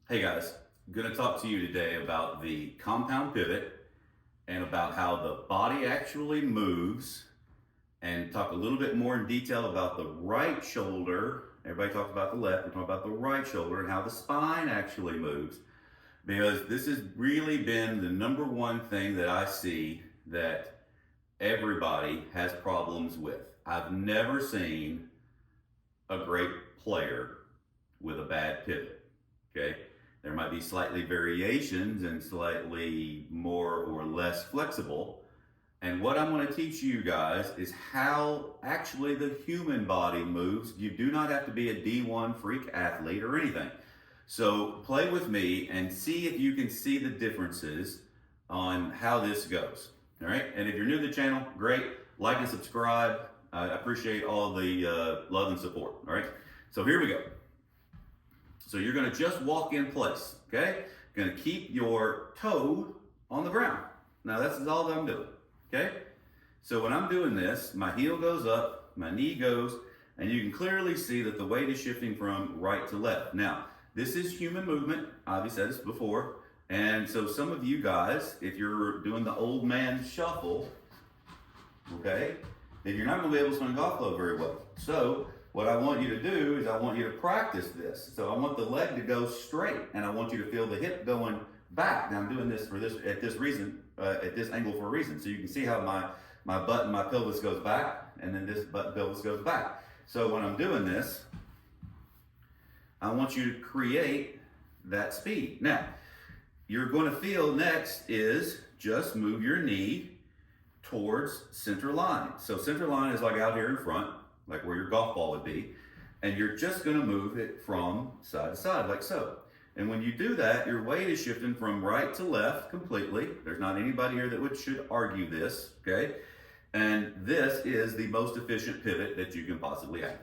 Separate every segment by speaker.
Speaker 1: Hey guys, I'm going to talk to you today about the compound pivot and about how the body actually moves, and talk a little bit more in detail about the right shoulder. Everybody talks about the left, we're talking about the right shoulder and how the spine actually moves, because this has really been the number one thing that I see that everybody has problems with. I've never seen a great player with a bad pivot. Okay, there might be slightly variations and slightly more or less flexible. And what I'm going to teach you guys is how actually the human body moves. You do not have to be a D1 freak athlete or anything. So play with me and see if you can see the differences on how this goes. All right, and if you're new to the channel, great. Like and subscribe. I appreciate all the love and support. All right, so here we go. So you're going to just walk in place, okay? Going to keep your toe on the ground. Now that's all that I'm doing, okay? So when I'm doing this, my heel goes up, my knee goes, and you can clearly see that the weight is shifting from right to left. Now, this is human movement. I've said this before. And so some of you guys, if you're doing the old man shuffle, okay, then you're not going to be able to swing a golf club very well. So what I want you to do is I want you to practice this. So I want the leg to go straight, and I want you to feel the hip going back. Now I'm doing this for at this angle for a reason. So you can see how my butt and my pelvis goes back, and then this butt and pelvis goes back. So when I'm doing this, I want you to create that speed. Now, you're going to feel next is just move your knee towards center line. So center line is like out here in front, like where your golf ball would be, and you're just going to move it from side to side like so. And when you do that, your weight is shifting from right to left completely. There's not anybody here that should argue this, okay? And this is the most efficient pivot that you can possibly have.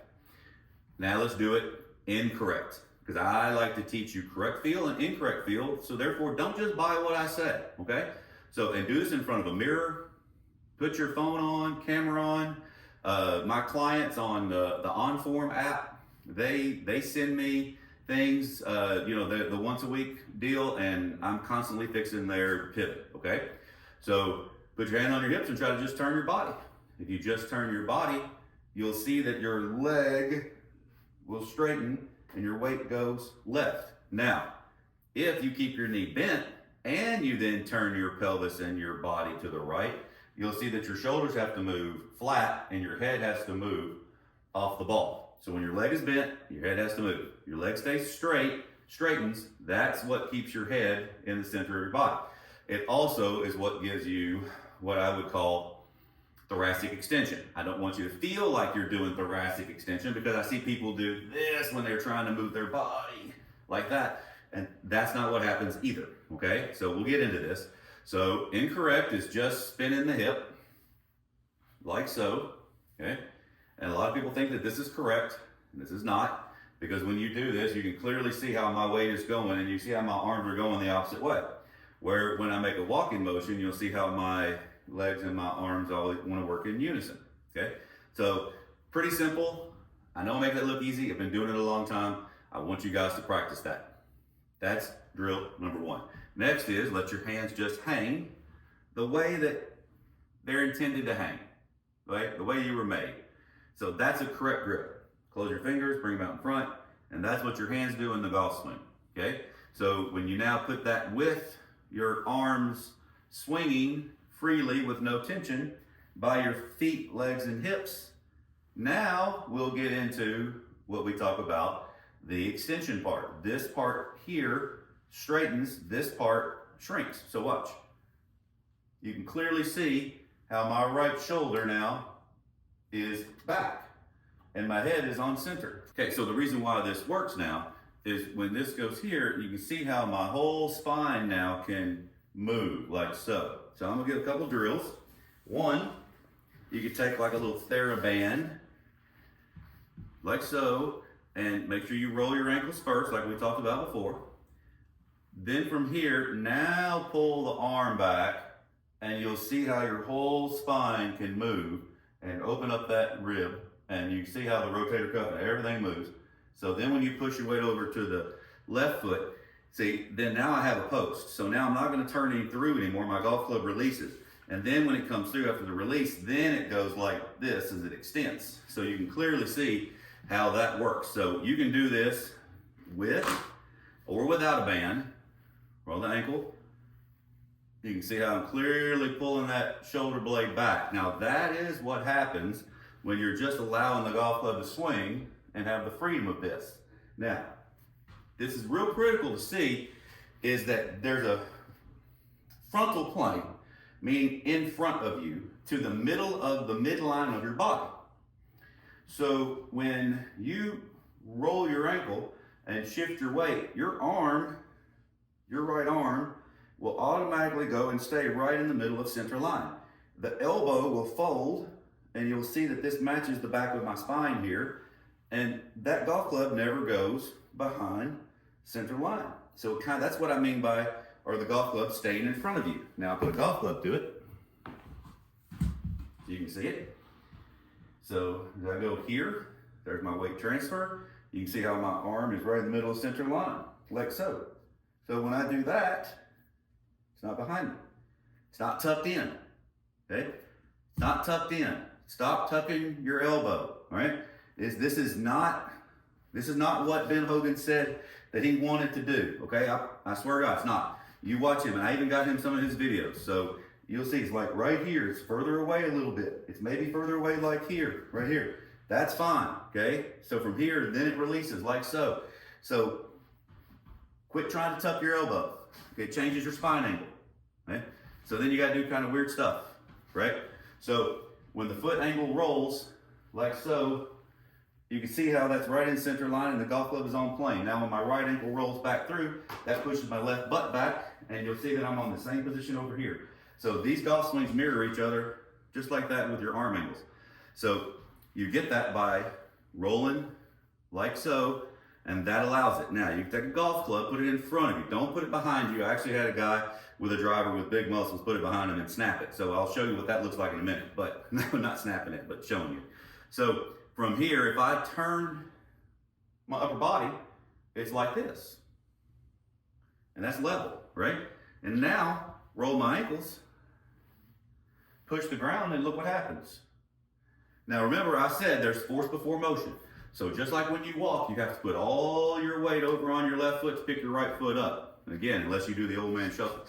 Speaker 1: Now let's do it incorrect, because I like to teach you correct feel and incorrect feel, so therefore don't just buy what I say, okay? So, and do this in front of a mirror, put your phone on, camera on. My clients on the OnForm app, they send me things, the once a week deal, and I'm constantly fixing their pivot, okay? So put your hand on your hips and try to just turn your body. If you just turn your body, you'll see that your leg will straighten and your weight goes left. Now, if you keep your knee bent and you then turn your pelvis and your body to the right, you'll see that your shoulders have to move flat and your head has to move off the ball. So when your leg is bent, your head has to move. Your leg stays straight, straightens. That's what keeps your head in the center of your body. It also is what gives you what I would call thoracic extension. I don't want you to feel like you're doing thoracic extension, because I see people do this when they're trying to move their body like that. And that's not what happens either, okay? So we'll get into this. So incorrect is just spinning the hip, like so, okay? And a lot of people think that this is correct, and this is not, because when you do this, you can clearly see how my weight is going, and you see how my arms are going the opposite way. Where when I make a walking motion, you'll see how my legs and my arms always want to work in unison, okay? So pretty simple. I know I make that look easy. I've been doing it a long time. I want you guys to practice that. That's drill number one. Next is let your hands just hang the way that they're intended to hang, right? The way you were made. So that's a correct grip. Close your fingers, bring them out in front, and that's what your hands do in the golf swing, okay? So when you now put that with your arms swinging freely with no tension by your feet, legs, and hips, now we'll get into what we talk about, the extension part. This part here straightens, this part shrinks. So watch. You can clearly see how my right shoulder now is back and my head is on center. Okay, so the reason why this works now is when this goes here, you can see how my whole spine now can move like so. So I'm gonna give a couple drills. One, you can take like a little TheraBand, like so, and make sure you roll your ankles first, like we talked about before. Then from here, now pull the arm back, and you'll see how your whole spine can move and open up that rib, and you see how the rotator cuff and everything moves. So then when you push your weight over to the left foot, See, then now I have a post. So now I'm not gonna turn any through anymore. My golf club releases. And then when it comes through after the release, then it goes like this as it extends. So you can clearly see how that works. So you can do this with or without a band. Roll the ankle. You can see how I'm clearly pulling that shoulder blade back. Now that is what happens when you're just allowing the golf club to swing and have the freedom of this. Now, this is real critical to see is that there's a frontal plane, meaning in front of you, to the middle of the midline of your body. So when you roll your ankle and shift your weight, your arm, your right arm, will automatically go and stay right in the middle of center line. The elbow will fold, and you'll see that this matches the back of my spine here, and that golf club never goes behind center line. So that's what I mean by, or the golf club staying in front of you. Now I'll put a golf club to it, so you can see it. So as I go here, there's my weight transfer. You can see how my arm is right in the middle of center line, like so. So when I do that, it's not behind me. It's not tucked in, okay? It's not tucked in. Stop tucking your elbow, all right? This is not what Ben Hogan said that he wanted to do, okay? I swear to God, it's not. You watch him, and I even got him some of his videos. So you'll see it's like right here. It's further away a little bit. It's maybe further away like here, right here. That's fine, okay? So from here, then it releases like so. So quit trying to tuck your elbow. Okay, it changes your spine angle, right? So then you gotta do kind of weird stuff, right? So when the foot angle rolls like so, you can see how that's right in center line and the golf club is on plane. Now when my right ankle rolls back through, that pushes my left butt back, and you'll see that I'm on the same position over here. So these golf swings mirror each other just like that with your arm angles. So you get that by rolling like so, and that allows it. Now you can take a golf club, put it in front of you. Don't put it behind you. I actually had a guy with a driver with big muscles put it behind him and snap it. So I'll show you what that looks like in a minute, but not snapping it, but showing you. So from here, if I turn my upper body, it's like this. And that's level, right? And now, roll my ankles, push the ground, and look what happens. Now remember, I said there's force before motion. So just like when you walk, you have to put all your weight over on your left foot to pick your right foot up. Again, unless you do the old man shuffle,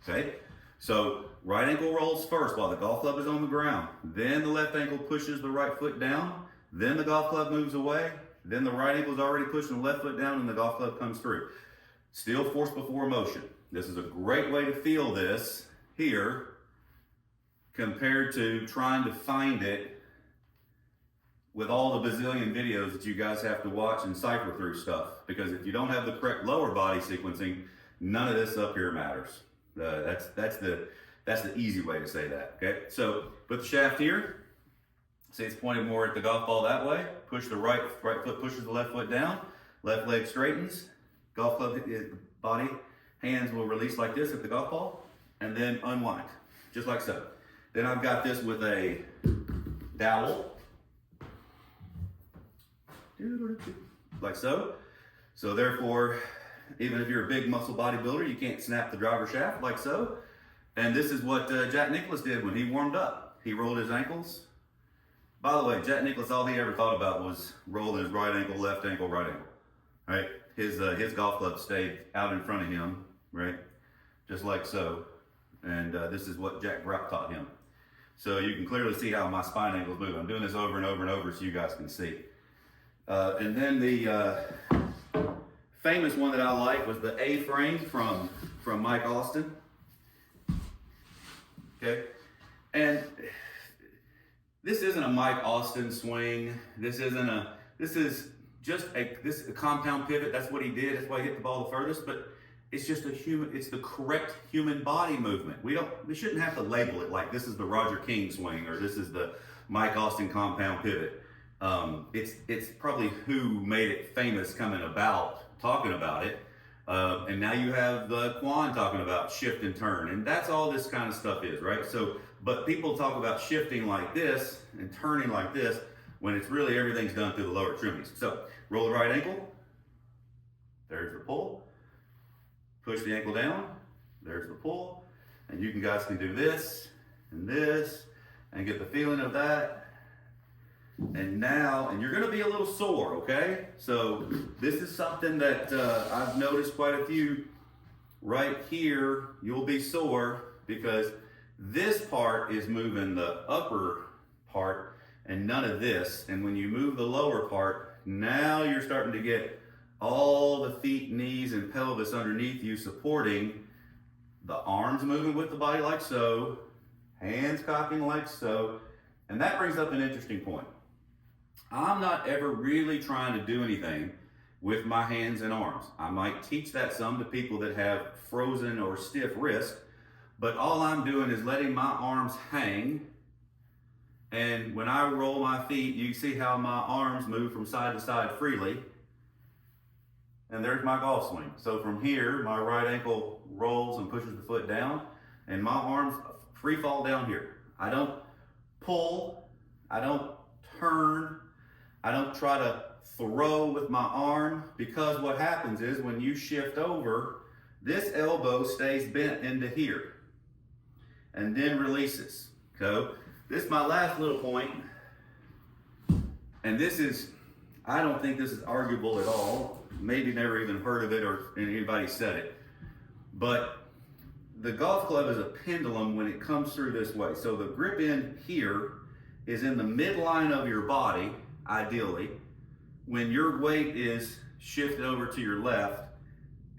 Speaker 1: okay? So right ankle rolls first while the golf club is on the ground. Then the left ankle pushes the right foot down. Then the golf club moves away. Then the right ankle is already pushing the left foot down and the golf club comes through. Still force before motion. This is a great way to feel this here compared to trying to find it with all the bazillion videos that you guys have to watch and cipher through stuff. Because if you don't have the correct lower body sequencing, none of this up here matters. That's the easy way to say that, okay? So put the shaft here. See, it's pointed more at the golf ball that way. Push the right foot pushes the left foot down. Left leg straightens. Golf club body, hands will release like this at the golf ball, and then unwind, just like so. Then I've got this with a dowel, like so. So therefore, even if you're a big muscle bodybuilder, you can't snap the driver shaft like so. And this is what Jack Nicklaus did when he warmed up. He rolled his ankles. By the way, Jack Nicklaus, all he ever thought about was rolling his right ankle, left ankle, right ankle, right? His golf club stayed out in front of him, right? Just like so. And this is what Jack Brock taught him. So you can clearly see how my spine angles move. I'm doing this over and over and over so you guys can see. And then the famous one that I like was the A-frame from Mike Austin. Okay, and this isn't a Mike Austin swing. This is just a compound pivot. That's what he did. That's why he hit the ball the furthest. But it's just it's the correct human body movement. We shouldn't have to label it like this is the Roger King swing or this is the Mike Austin compound pivot. It's probably who made it famous coming about, talking about it. And now you have the Quan talking about shift and turn, and that's all this kind of stuff is, right? So, but people talk about shifting like this and turning like this when it's really everything's done through the lower extremities. So, roll the right ankle. There's the pull. push the ankle down, there's the pull, and you guys can do this, and get the feeling of that. And now, and you're gonna be a little sore, okay? So this is something that I've noticed quite a few right here, you'll be sore because this part is moving the upper part and none of this. And when you move the lower part, now you're starting to get all the feet, knees, and pelvis underneath you supporting the arms moving with the body like so, hands cocking like so. And that brings up an interesting point. I'm not ever really trying to do anything with my hands and arms. I might teach that some to people that have frozen or stiff wrist, but all I'm doing is letting my arms hang. And when I roll my feet, you see how my arms move from side to side freely. And there's my golf swing. So from here, my right ankle rolls and pushes the foot down, and my arms free fall down here. I don't pull, I don't turn, I don't try to throw with my arm, because what happens is when you shift over, this elbow stays bent into here and then releases. So this is my last little point, and this is, I don't think this is arguable at all. Maybe never even heard of it or anybody said it, but the golf club is a pendulum when it comes through this way. So the grip end here is in the midline of your body, ideally, when your weight is shifted over to your left,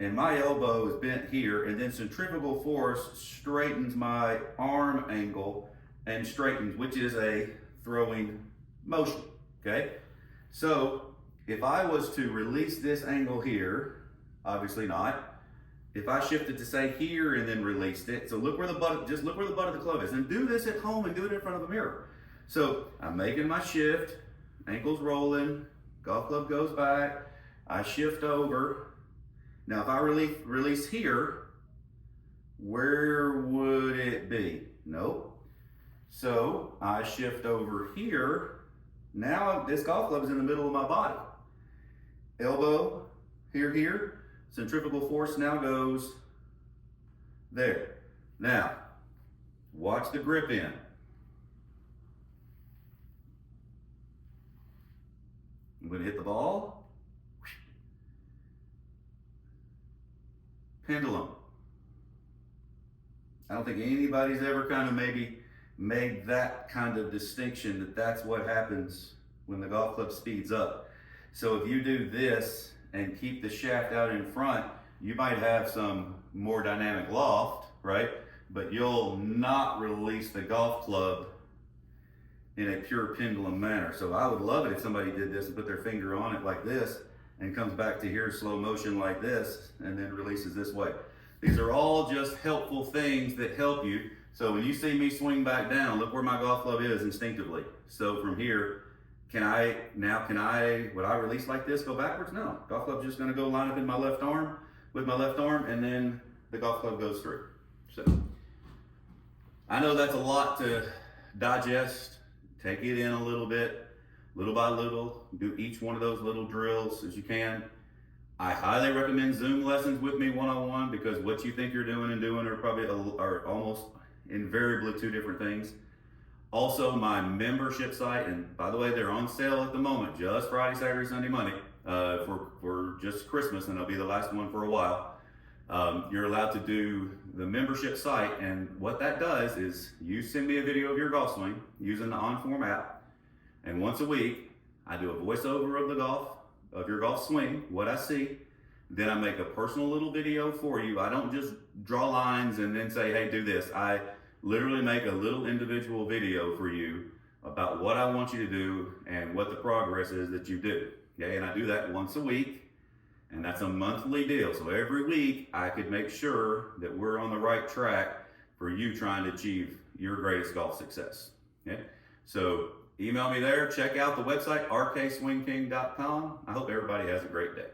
Speaker 1: and my elbow is bent here, and then centrifugal force straightens my arm angle and straightens, which is a throwing motion, okay? So if I was to release this angle here, obviously not. If I shifted to say here and then released it, so look where the butt, just look where the butt of the club is, and do this at home and do it in front of a mirror. So I'm making my shift, ankle's rolling, golf club goes back, I shift over. Now if I release here, where would it be? Nope. So I shift over here. Now this golf club is in the middle of my body. Elbow, here. Centrifugal force now goes there. Now, watch the grip in. I'm gonna hit the ball. Pendulum. I don't think anybody's ever kind of maybe made that kind of distinction that that's what happens when the golf club speeds up. So if you do this and keep the shaft out in front, you might have some more dynamic loft, right? But you'll not release the golf club in a pure pendulum manner. So I would love it if somebody did this and put their finger on it like this and comes back to here slow motion like this and then releases this way. These are all just helpful things that help you. So when you see me swing back down, look where my golf club is instinctively. So from here, would I release like this, go backwards? No, golf club's just gonna go line up in my left arm, with my left arm, and then the golf club goes through. So, I know that's a lot to digest. Take it in a little bit, little by little. Do each one of those little drills as you can. I highly recommend Zoom lessons with me one-on-one, because what you think you're doing and doing are almost invariably two different things. Also, my membership site, and by the way, they're on sale at the moment, just Friday, Saturday, Sunday, Monday, for just Christmas, and they'll be the last one for a while. You're allowed to do the membership site, and what that does is you send me a video of your golf swing using the OnForm app, and once a week, I do a voiceover of your golf swing, what I see, then I make a personal little video for you. I don't just draw lines and then say, hey, do this. I literally make a little individual video for you about what I want you to do and what the progress is that you do. Okay, and I do that once a week, and that's a monthly deal. So every week I could make sure that we're on the right track for you trying to achieve your greatest golf success. Okay, so email me there, check out the website, rkswingking.com. I hope everybody has a great day.